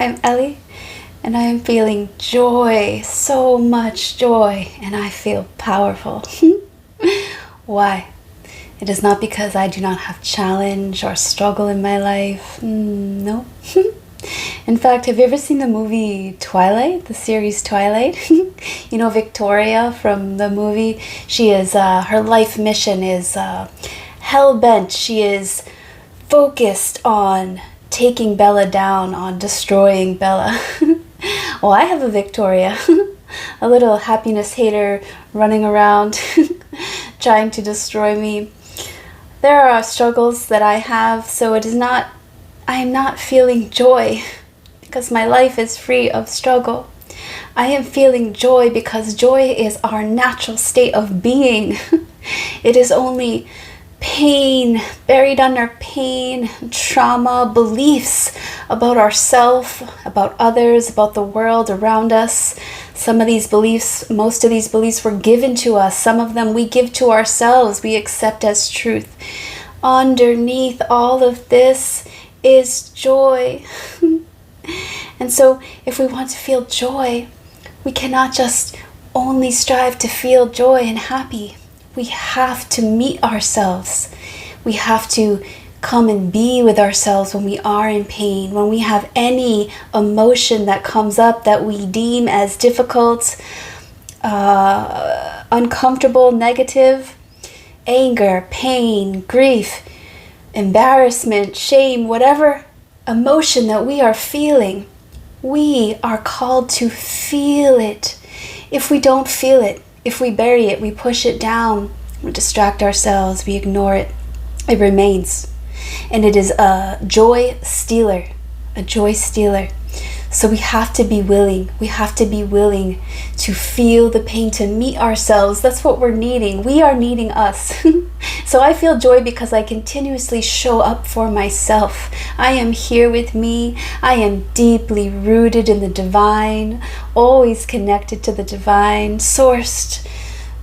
I'm Ellie, and I am feeling joy, so much joy, and I feel powerful. Why? It is not because I do not have challenge or struggle in my life. No. In fact, have you ever seen the movie Twilight, the series Twilight? You know Victoria from the movie? She is, her life mission is hell-bent. She is focused on taking Bella down, on destroying Bella. Well, I have a Victoria, a little happiness hater running around trying to destroy me. There are struggles that I have, so I am not feeling joy because my life is free of struggle. I am feeling joy because joy is our natural state of being. It is only pain, buried under pain, trauma, beliefs about ourselves, about others, about the world around us. Some of these beliefs, most of these beliefs were given to us. Some of them we give to ourselves, we accept as truth. Underneath all of this is joy. And so if we want to feel joy, we cannot just only strive to feel joy and happy. We have to meet ourselves. We have to come and be with ourselves when we are in pain, when we have any emotion that comes up that we deem as difficult, uncomfortable, negative, anger, pain, grief, embarrassment, shame, whatever emotion that we are feeling, we are called to feel it. If we don't feel it, if we bury it, we push it down, we distract ourselves, we ignore it, it remains. And it is a joy stealer, a joy stealer. So we have to be willing. We have to be willing to feel the pain, to meet ourselves. That's what we're needing. We are needing us. So I feel joy because I continuously show up for myself. I am here with me. I am deeply rooted in the divine, always connected to the divine, sourced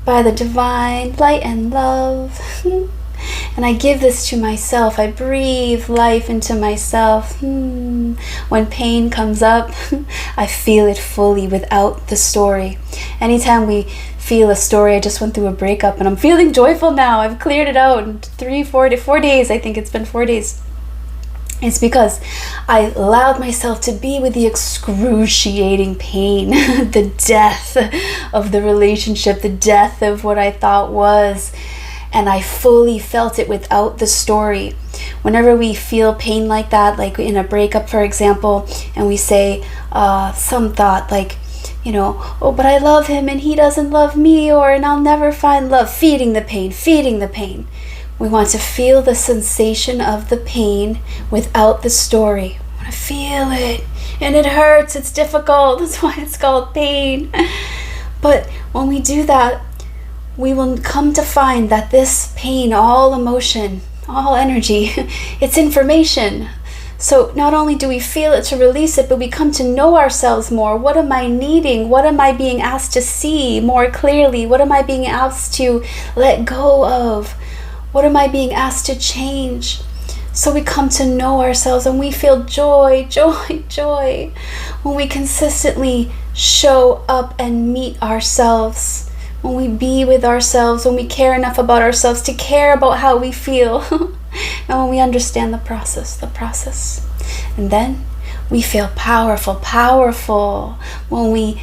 by the divine light and love. And I give this to myself. I breathe life into myself. When pain comes up, I feel it fully without the story. Anytime we feel a story, I just went through a breakup and I'm feeling joyful now. I've cleared it out in 4 days. I think it's been 4 days. It's because I allowed myself to be with the excruciating pain, the death of the relationship, the death of what I thought was. And I fully felt it without the story. Whenever we feel pain like that, like in a breakup, for example, and we say some thought like, oh, but I love him and he doesn't love me, or and I'll never find love, feeding the pain, feeding the pain. We want to feel the sensation of the pain without the story. We want to feel it, and it hurts, it's difficult, that's why it's called pain. But when we do that, we will come to find that this pain, all emotion, all energy, it's information. So not only do we feel it to release it, but we come to know ourselves more. What am I needing? What am I being asked to see more clearly? What am I being asked to let go of? What am I being asked to change? So we come to know ourselves and we feel joy, joy, joy when we consistently show up and meet ourselves. When we be with ourselves, when we care enough about ourselves to care about how we feel, and when we understand the process. And then we feel powerful when we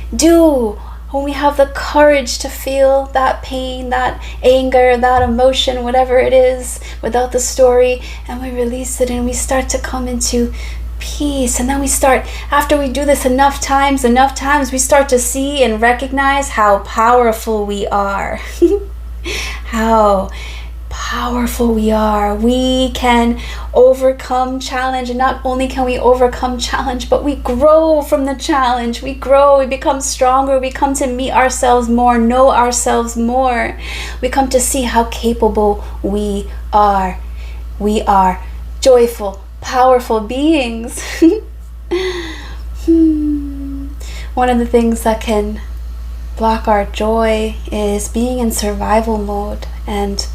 have the courage to feel that pain, that anger, that emotion, whatever it is, without the story, and we release it and we start to come into peace. And then we start, after we do this enough times, we start to see and recognize how powerful we are. How powerful we are. We can overcome challenge, and not only can we overcome challenge, but we grow from the challenge. We grow, we become stronger, we come to meet ourselves more, know ourselves more. We come to see how capable we are. We are joyful, powerful beings. One of the things that can block our joy is being in survival mode. And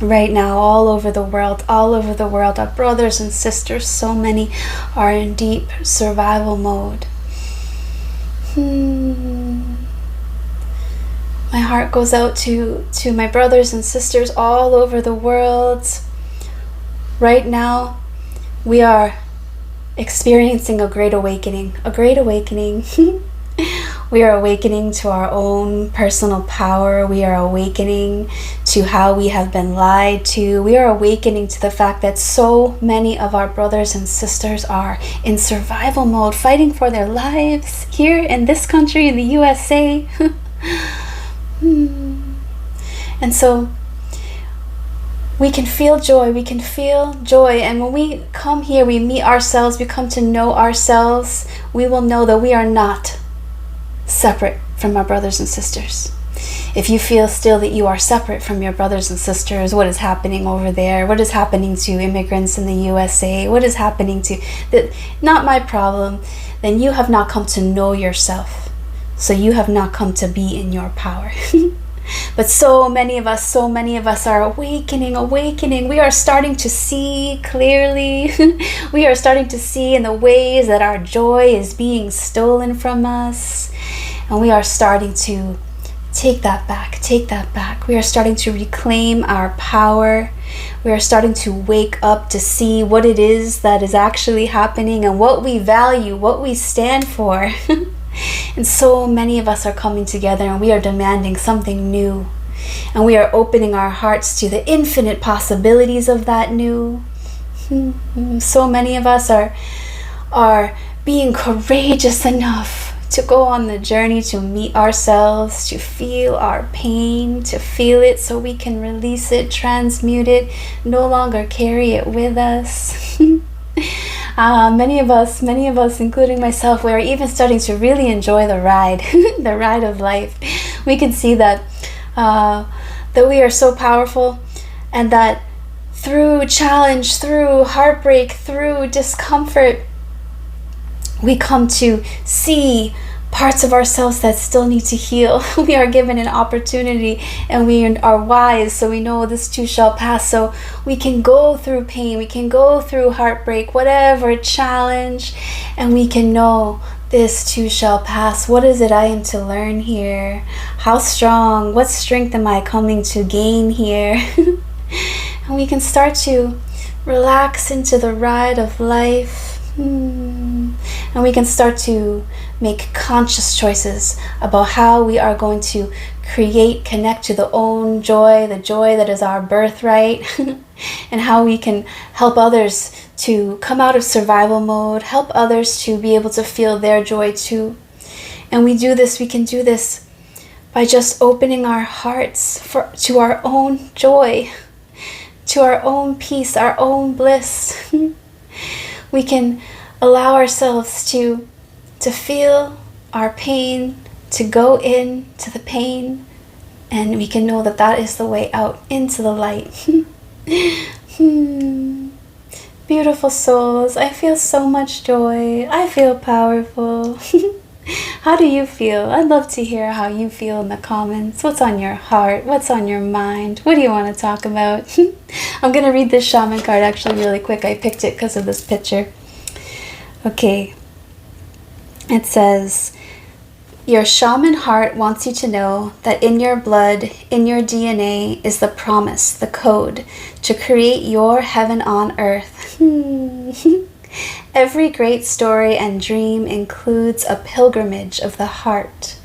right now, all over the world, our brothers and sisters, so many are in deep survival mode. My heart goes out to my brothers and sisters all over the world. Right now, we are experiencing a great awakening. We are awakening to our own personal power. We are awakening to how we have been lied to. We are awakening to the fact that so many of our brothers and sisters are in survival mode, fighting for their lives here in this country, in the USA. And so we can feel joy, and when we come here, we meet ourselves, we come to know ourselves, we will know that we are not separate from our brothers and sisters. If you feel still that you are separate from your brothers and sisters, what is happening over there, what is happening to immigrants in the USA, what is happening to that, not my problem, then you have not come to know yourself. So you have not come to be in your power. But so many of us are awakening. We are starting to see clearly. We are starting to see in the ways that our joy is being stolen from us. And we are starting to take that back. We are starting to reclaim our power. We are starting to wake up to see what it is that is actually happening and what we value, what we stand for. And so many of us are coming together and we are demanding something new. And we are opening our hearts to the infinite possibilities of that new. So many of us are being courageous enough to go on the journey to meet ourselves, to feel our pain, to feel it so we can release it, transmute it, no longer carry it with us. Many of us, including myself, we are even starting to really enjoy the ride, the ride of life. We can see that we are so powerful, and that through challenge, through heartbreak, through discomfort, we come to see parts of ourselves that still need to heal. We are given an opportunity, and we are wise, so we know this too shall pass. So we can go through pain, we can go through heartbreak, whatever challenge, and we can know this too shall pass. What is it I am to learn here? How strong, what strength am I coming to gain here? And we can start to relax into the ride of life. And we can start to make conscious choices about how we are going to connect to the own joy, the joy that is our birthright, and how we can help others to come out of survival mode, help others to be able to feel their joy too. And we can do this by just opening our hearts to our own joy, to our own peace, our own bliss. We can allow ourselves to feel our pain, to go into the pain, and we can know that that is the way out into the light. Beautiful souls, I feel so much joy. I feel powerful. How do you feel? I'd love to hear how you feel in the comments. What's on your heart? What's on your mind? What do you want to talk about? I'm going to read this shaman card actually really quick. I picked it because of this picture. Okay. It says, your shaman heart wants you to know that in your blood, in your DNA, is the promise, the code to create your heaven on earth. Every great story and dream includes a pilgrimage of the heart.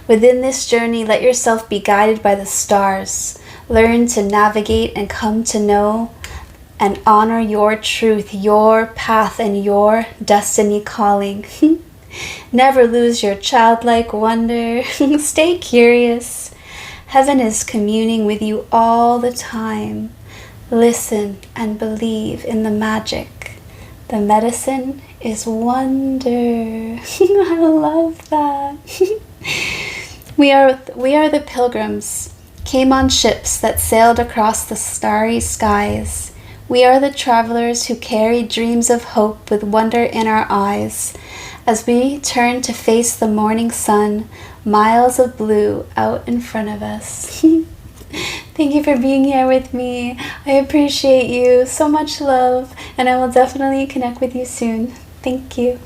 Within this journey, let yourself be guided by the stars. Learn to navigate and come to know and honor your truth, your path, and your destiny calling. Never lose your childlike wonder. Stay curious. Heaven is communing with you all the time. Listen and believe in the magic. The medicine is wonder. I love that. We are the pilgrims, came on ships that sailed across the starry skies. We are the travelers who carry dreams of hope with wonder in our eyes. As we turn to face the morning sun, miles of blue out in front of us. Thank you for being here with me. I appreciate you. So much love, and I will definitely connect with you soon. Thank you.